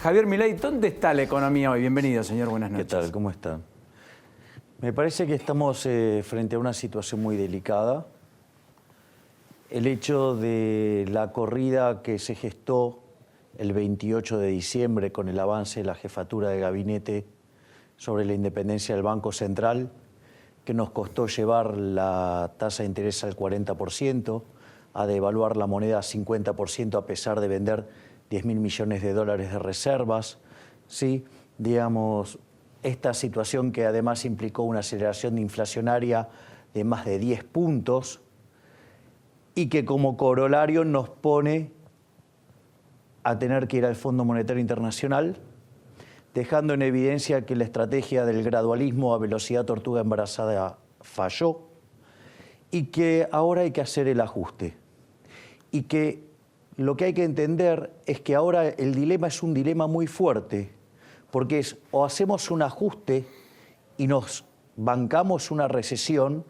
Javier Milei, ¿dónde está la economía hoy? Bienvenido, señor. Buenas noches. ¿Qué tal? ¿Cómo están? Me parece que estamos frente a una situación muy delicada. El hecho de la corrida que se gestó el 28 de diciembre con el avance de la jefatura de gabinete sobre la independencia del Banco Central, que nos costó llevar la tasa de interés al 40%, a devaluar la moneda a 50% a pesar de vender 10.000 millones de dólares de reservas, ¿sí? Digamos, esta situación que además implicó una aceleración inflacionaria de más de 10 puntos y que como corolario nos pone a tener que ir al Fondo Monetario Internacional, dejando en evidencia que la estrategia del gradualismo a velocidad tortuga embarazada falló y que ahora hay que hacer el ajuste. Y que lo que hay que entender es que ahora el dilema es un dilema muy fuerte, porque es o hacemos un ajuste y nos bancamos una recesión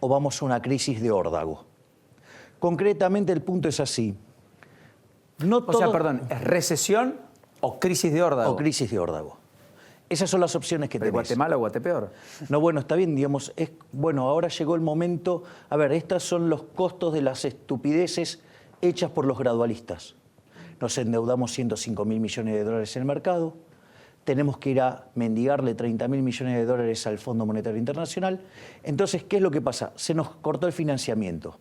o vamos a una crisis de órdago. Concretamente el punto es así. ¿Es recesión o crisis de órdago? O crisis de órdago. Esas son las opciones que tenés. ¿Guatemala o Guatepeor? No, bueno, está bien, digamos, bueno, ahora llegó el momento. A ver, estos son los costos de las estupideces hechas por los gradualistas. Nos endeudamos 105.000 millones de dólares en el mercado, tenemos que ir a mendigarle 30.000 millones de dólares al Fondo Monetario Internacional. Entonces, ¿qué es lo que pasa? Se nos cortó el financiamiento.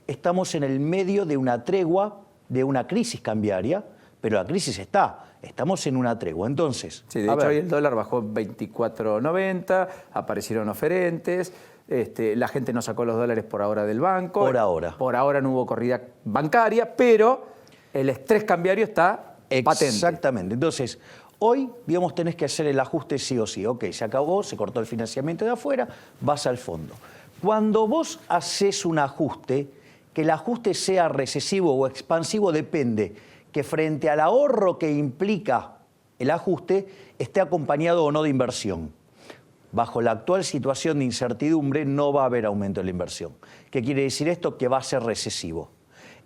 Estamos en el medio de una tregua, de una crisis cambiaria, pero la crisis estamos en una tregua. Entonces, sí, de hecho hoy el dólar bajó 24.90, aparecieron oferentes, la gente no sacó los dólares por ahora del banco. Por ahora. Por ahora no hubo corrida bancaria, pero el estrés cambiario está patente. Exactamente. Entonces, hoy, digamos, tenés que hacer el ajuste sí o sí. Ok, se acabó, se cortó el financiamiento de afuera, vas al fondo. Cuando vos haces un ajuste, que el ajuste sea recesivo o expansivo depende que frente al ahorro que implica el ajuste esté acompañado o no de inversión. Bajo la actual situación de incertidumbre no va a haber aumento de la inversión. ¿Qué quiere decir esto? Que va a ser recesivo.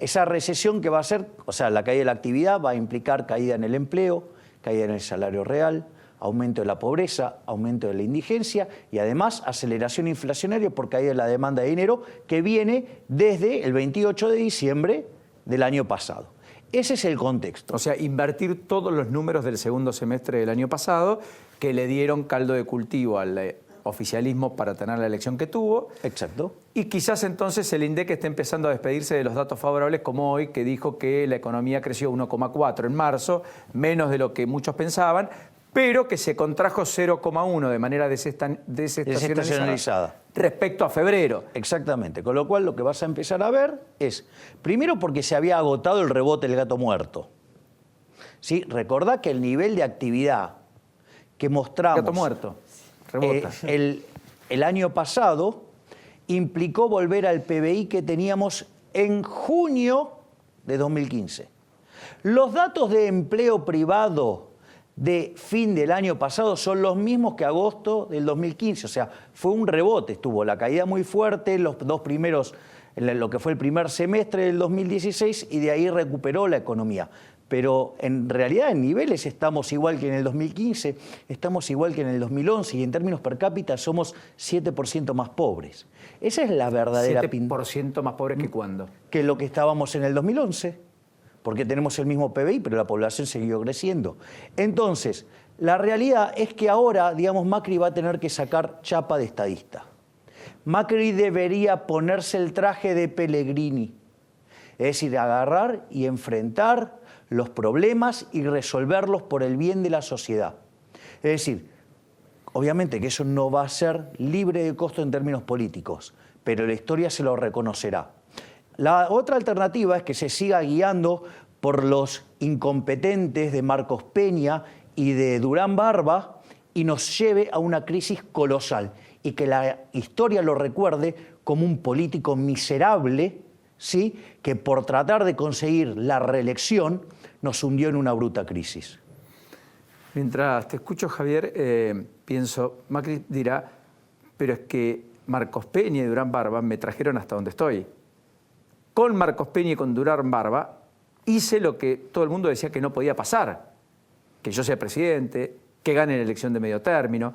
Esa recesión que va a ser, o sea, la caída de la actividad va a implicar caída en el empleo, caída en el salario real, aumento de la pobreza, aumento de la indigencia y además aceleración inflacionaria por caída de la demanda de dinero que viene desde el 28 de diciembre del año pasado. Ese es el contexto. O sea, invertir todos los números del segundo semestre del año pasado que le dieron caldo de cultivo al oficialismo para tener la elección que tuvo. Exacto. Y quizás entonces el INDEC esté empezando a despedirse de los datos favorables como hoy, que dijo que la economía creció 1,4 en marzo, menos de lo que muchos pensaban, pero que se contrajo 0,1 de manera desestacionalizada respecto a febrero. Exactamente, con lo cual lo que vas a empezar a ver es, primero porque se había agotado el rebote del gato muerto. ¿Sí? Recordá que el nivel de actividad que mostramos gato muerto. Rebota. El año pasado implicó volver al PBI que teníamos en junio de 2015. Los datos de empleo privado de fin del año pasado son los mismos que agosto del 2015, o sea, fue un rebote, estuvo la caída muy fuerte, los dos primeros, lo que fue el primer semestre del 2016 y de ahí recuperó la economía. Pero en realidad en niveles estamos igual que en el 2015, estamos igual que en el 2011 y en términos per cápita somos 7% más pobres. Esa es la verdadera pintura. ¿7% más pobres que cuándo? Que lo que estábamos en el 2011. Porque tenemos el mismo PBI, pero la población siguió creciendo. Entonces, la realidad es que ahora, digamos, Macri va a tener que sacar chapa de estadista. Macri debería ponerse el traje de Pellegrini, es decir, agarrar y enfrentar los problemas y resolverlos por el bien de la sociedad. Es decir, obviamente que eso no va a ser libre de costo en términos políticos, pero la historia se lo reconocerá. La otra alternativa es que se siga guiando por los incompetentes de Marcos Peña y de Durán Barba y nos lleve a una crisis colosal y que la historia lo recuerde como un político miserable, ¿sí?, que por tratar de conseguir la reelección nos hundió en una bruta crisis. Mientras te escucho, Javier, pienso, Macri dirá, pero es que Marcos Peña y Durán Barba me trajeron hasta donde estoy. Con Marcos Peña y con Durán Barba hice lo que todo el mundo decía que no podía pasar. que yo sea presidente, que gane la elección de medio término.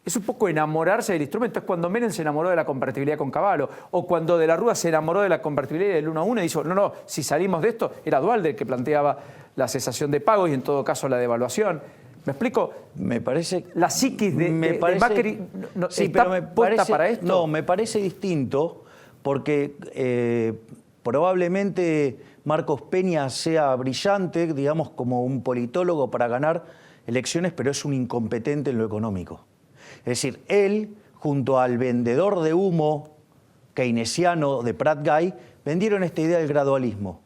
Es un poco enamorarse del instrumento. Es cuando Menem se enamoró de la convertibilidad con Cavallo, o cuando De la Rúa se enamoró de la convertibilidad del 1 a 1 y dijo, no, si salimos de esto, era Duhalde el que planteaba la cesación de pagos y en todo caso la devaluación. ¿Me explico? Me parece... La psiquis de Macri sí, está pero me puesta parece, para esto. No, me parece distinto porque probablemente Marcos Peña sea brillante, digamos, como un politólogo para ganar elecciones, pero es un incompetente en lo económico. Es decir, él, junto al vendedor de humo keynesiano de Pratt Guy, vendieron esta idea del gradualismo,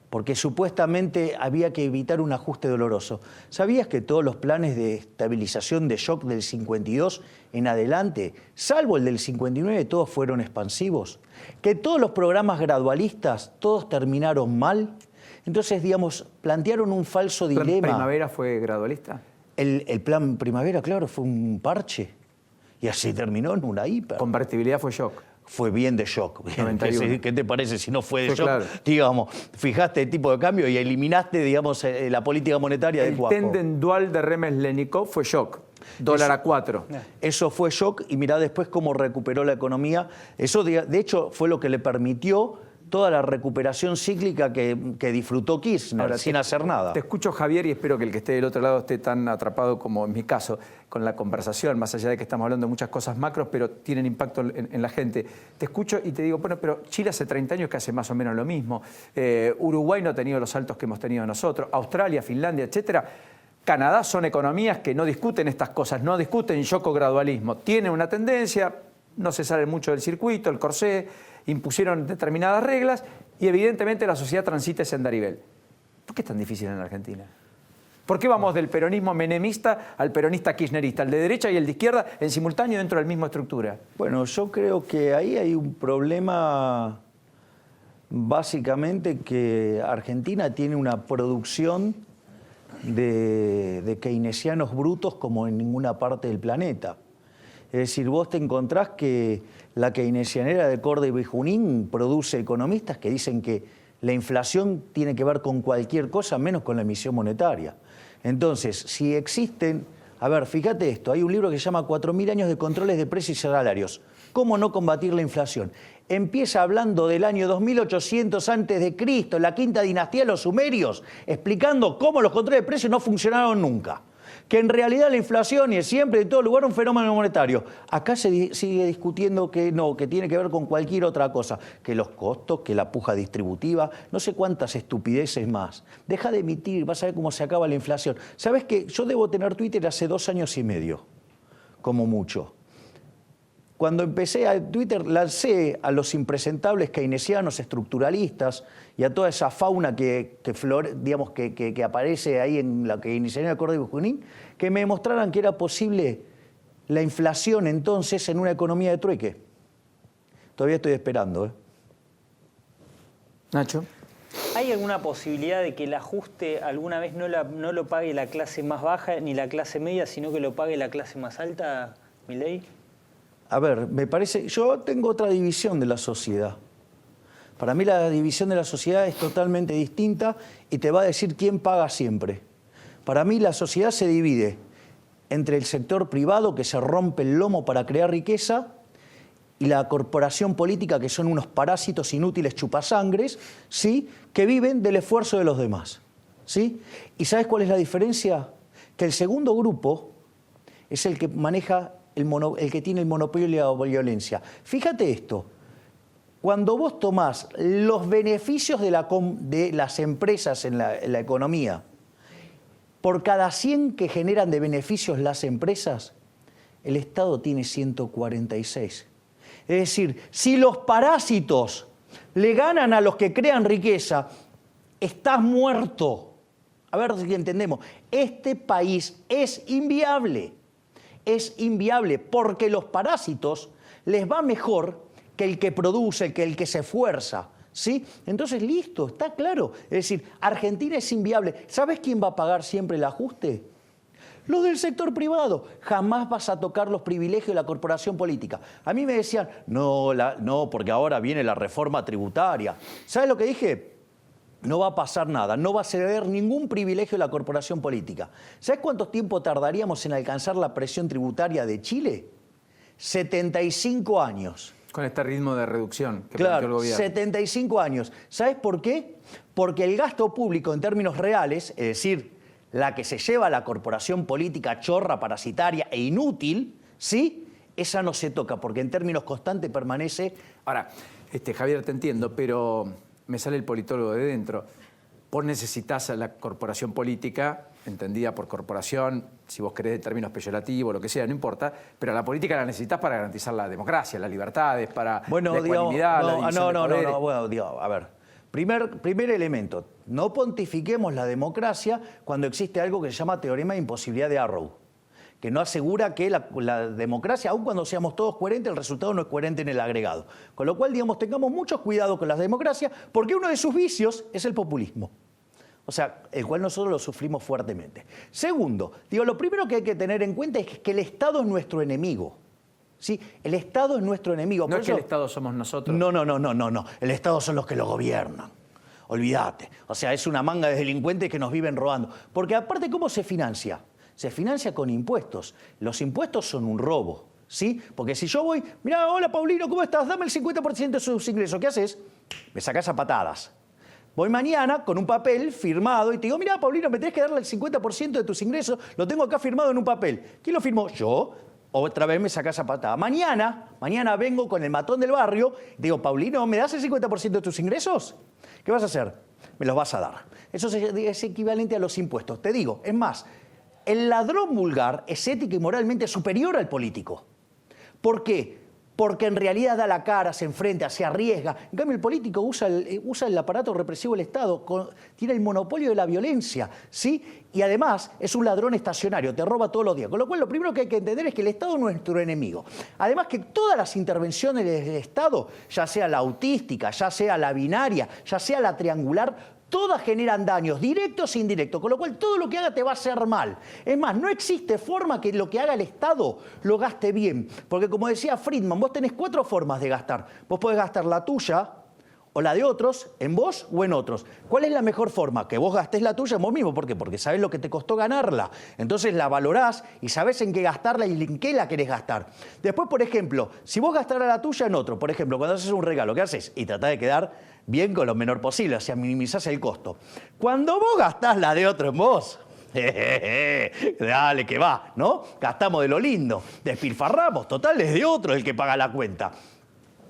porque supuestamente había que evitar un ajuste doloroso. ¿Sabías que todos los planes de estabilización de shock del 52 en adelante, salvo el del 59, todos fueron expansivos? Que todos los programas gradualistas, todos terminaron mal. Entonces, digamos, plantearon un falso dilema. ¿El plan Primavera fue gradualista? El plan Primavera, claro, fue un parche. Y así terminó en una hiper. Convertibilidad fue shock. Fue bien de shock. 91. ¿Qué te parece si no fue de Fue shock? claro. Digamos, fijaste el tipo de cambio y eliminaste, digamos, la política monetaria de Cuajo. El tenden dual de Remes-Lenikov fue shock. Dólar a 4. Eso fue shock y mirá después cómo recuperó la economía. Eso, de hecho, fue lo que le permitió toda la recuperación cíclica que disfrutó Kirchner. Ahora, sin hacer nada. Te escucho, Javier, y espero que el que esté del otro lado esté tan atrapado como en mi caso con la conversación, más allá de que estamos hablando de muchas cosas macros, pero tienen impacto en la gente. Te escucho y te digo, bueno, pero Chile hace 30 años que hace más o menos lo mismo. Uruguay no ha tenido los saltos que hemos tenido nosotros. Australia, Finlandia, etcétera. Canadá son economías que no discuten estas cosas, no discuten shock o gradualismo. Tienen una tendencia, no se salen mucho del circuito, el corsé, impusieron determinadas reglas y evidentemente la sociedad transita ese andarivel. ¿Por qué es tan difícil en la Argentina? ¿Por qué vamos del peronismo menemista al peronista kirchnerista, el de derecha y el de izquierda en simultáneo dentro de la misma estructura? Bueno, yo creo que ahí hay un problema básicamente que Argentina tiene una producción de keynesianos brutos como en ninguna parte del planeta. Es decir, vos te encontrás que la keynesianera de Córdoba y Junín produce economistas que dicen que la inflación tiene que ver con cualquier cosa menos con la emisión monetaria. Entonces, si existen... A ver, fíjate esto, hay un libro que se llama 4.000 años de controles de precios y salarios. ¿Cómo no combatir la inflación? Empieza hablando del año 2800 a.C., la quinta dinastía de los sumerios, explicando cómo los controles de precios no funcionaron nunca. Que en realidad la inflación es siempre en todo lugar un fenómeno monetario. Acá se sigue discutiendo que no, que tiene que ver con cualquier otra cosa, que los costos, que la puja distributiva, no sé cuántas estupideces más. Deja de emitir, vas a ver cómo se acaba la inflación. ¿Sabes qué? Yo debo tener Twitter hace 2 años y medio, como mucho. Cuando empecé a Twitter, lancé a los impresentables keynesianos, estructuralistas y a toda esa fauna que aparece ahí en la keynesianía de Córdoba y Junín, que me demostraran que era posible la inflación entonces en una economía de trueque. Todavía estoy esperando. Nacho. ¿Hay alguna posibilidad de que el ajuste alguna vez no lo pague la clase más baja ni la clase media, sino que lo pague la clase más alta, Milei? A ver, me parece, yo tengo otra división de la sociedad. Para mí la división de la sociedad es totalmente distinta y te va a decir quién paga siempre. Para mí la sociedad se divide entre el sector privado que se rompe el lomo para crear riqueza y la corporación política que son unos parásitos inútiles chupasangres, ¿sí?, que viven del esfuerzo de los demás, ¿sí? ¿Y sabes cuál es la diferencia? Que el segundo grupo es el que maneja el que tiene el monopolio de la violencia. Fíjate esto, cuando vos tomás los beneficios de las empresas en la economía, por cada 100 que generan de beneficios las empresas, el Estado tiene 146. Es decir, si los parásitos le ganan a los que crean riqueza, estás muerto. A ver si entendemos. Este país es inviable. Es inviable porque los parásitos les va mejor que el que produce, que el que se esfuerza, ¿sí? Entonces, listo, está claro. Es decir, Argentina es inviable. ¿Sabes quién va a pagar siempre el ajuste? Los del sector privado. Jamás vas a tocar los privilegios de la corporación política. A mí me decían, no, porque ahora viene la reforma tributaria. ¿Sabes lo que dije? no va a pasar nada, no va a ceder ningún privilegio de la corporación política. ¿Sabes cuánto tiempo tardaríamos en alcanzar la presión tributaria de Chile? 75 años. Con este ritmo de reducción que planteó el Claro, gobierno. 75 años. ¿Sabes por qué? Porque el gasto público en términos reales, es decir, la que se lleva la corporación política chorra, parasitaria e inútil, ¿sí? Esa no se toca, porque en términos constantes permanece. Ahora, Javier, te entiendo, pero me sale el politólogo de dentro. Vos necesitas a la corporación política, entendida por corporación, si vos querés de términos peyorativos, lo que sea, no importa, pero a la política la necesitas para garantizar la democracia, las libertades, para la ecuanimidad, la división de poderes. Bueno, digamos, a ver. Primer elemento, no pontifiquemos la democracia cuando existe algo que se llama teorema de imposibilidad de Arrow, que no asegura que la democracia, aun cuando seamos todos coherentes, el resultado no es coherente en el agregado. Con lo cual, digamos, tengamos mucho cuidado con la democracia, porque uno de sus vicios es el populismo. O sea, el cual nosotros lo sufrimos fuertemente. Segundo, lo primero que hay que tener en cuenta es que el Estado es nuestro enemigo. ¿Sí? El Estado es nuestro enemigo. No es que el Estado somos nosotros. No. El Estado son los que lo gobiernan. Olvídate. O sea, es una manga de delincuentes que nos viven robando. Porque aparte, ¿cómo se financia? Se financia con impuestos. Los impuestos son un robo, ¿sí? Porque si yo voy, mira, hola Paulino, ¿cómo estás? Dame el 50% de sus ingresos. ¿Qué haces? Me sacás a patadas. Voy mañana con un papel firmado y te digo, mira, Paulino, me tenés que darle el 50% de tus ingresos. Lo tengo acá firmado en un papel. ¿Quién lo firmó? Yo. Otra vez me sacás a patada. Mañana vengo con el matón del barrio y digo, Paulino, ¿me das el 50% de tus ingresos? ¿Qué vas a hacer? Me los vas a dar. Eso es equivalente a los impuestos. Te digo, es más, el ladrón vulgar es ética y moralmente superior al político. ¿Por qué? Porque en realidad da la cara, se enfrenta, se arriesga. En cambio, el político usa el aparato represivo del Estado, tiene el monopolio de la violencia, ¿sí? Y además es un ladrón estacionario, te roba todos los días. Con lo cual, lo primero que hay que entender es que el Estado es nuestro enemigo. Además que todas las intervenciones del Estado, ya sea la autística, ya sea la binaria, ya sea la triangular, todas generan daños, directos e indirectos, con lo cual todo lo que haga te va a hacer mal. Es más, no existe forma que lo que haga el Estado lo gaste bien. Porque como decía Friedman, vos tenés 4 formas de gastar. Vos podés gastar la tuya o la de otros, en vos o en otros. ¿Cuál es la mejor forma? Que vos gastés la tuya en vos mismo. ¿Por qué? Porque sabés lo que te costó ganarla. Entonces la valorás y sabés en qué gastarla y en qué la querés gastar. Después, por ejemplo, si vos gastaras la tuya en otro, por ejemplo, cuando haces un regalo, ¿qué haces? Y tratás de quedar bien con lo menor posible, o sea, minimizás el costo. Cuando vos gastás la de otro en vos, dale que va, ¿no? Gastamos de lo lindo, despilfarramos, total es de otro el que paga la cuenta.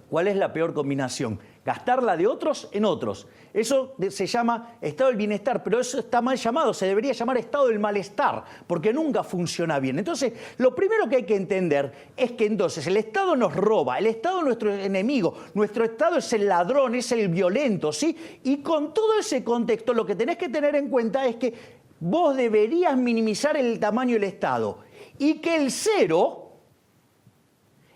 ¿Cuál es la peor combinación? Gastar la de otros en otros. Eso se llama estado del bienestar, pero eso está mal llamado, se debería llamar estado del malestar, porque nunca funciona bien. Entonces, lo primero que hay que entender es que entonces el Estado nos roba, el Estado es nuestro enemigo, nuestro Estado es el ladrón, es el violento, ¿sí? Y con todo ese contexto, lo que tenés que tener en cuenta es que vos deberías minimizar el tamaño del Estado y que el cero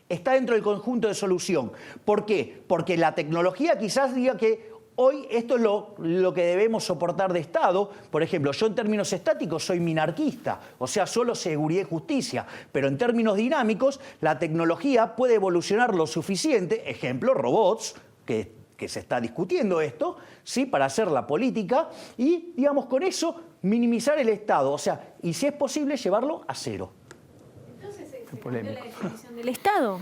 está dentro del conjunto de solución. ¿Por qué? Porque la tecnología quizás diga que hoy esto es lo que debemos soportar de Estado. Por ejemplo, yo en términos estáticos soy minarquista, o sea, solo seguridad y justicia. Pero en términos dinámicos, la tecnología puede evolucionar lo suficiente, ejemplo, robots, que se está discutiendo esto, ¿sí? Para hacer la política y, digamos, con eso minimizar el Estado. O sea, y si es posible, llevarlo a cero. Se cambió la definición del Estado.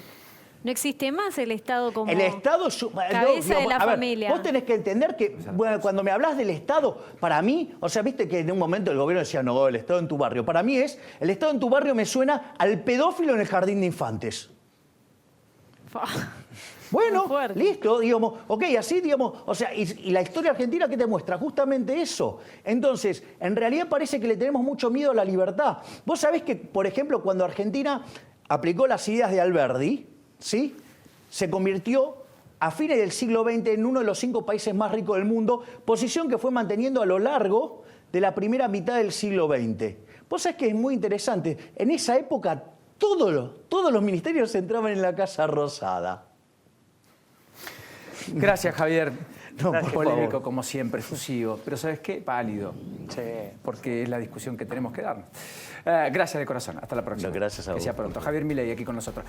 No existe más el Estado como el Estado cabeza de la familia. Vos tenés que entender que cuando me hablas del Estado, para mí, o sea, viste que en un momento el gobierno decía, no, el Estado en tu barrio. Para mí el Estado en tu barrio me suena al pedófilo en el jardín de infantes. Bueno, listo, digamos, ok, así, digamos, o sea, y la historia argentina, ¿qué te muestra? Justamente eso. Entonces, en realidad parece que le tenemos mucho miedo a la libertad. Vos sabés que, por ejemplo, cuando Argentina aplicó las ideas de Alberdi, ¿sí? Se convirtió a fines del siglo XX en uno de los 5 países más ricos del mundo, posición que fue manteniendo a lo largo de la primera mitad del siglo XX. Vos sabés que es muy interesante, en esa época todos los ministerios entraban en la Casa Rosada. Gracias, Javier. No, Gracias, por polémico, favor. como siempre, efusivo. Pero ¿sabes qué? Válido. Sí. Porque es la discusión que tenemos que darnos. Gracias de corazón. Hasta la próxima. No, gracias a que vos. sea pronto. Javier Milei aquí con nosotros.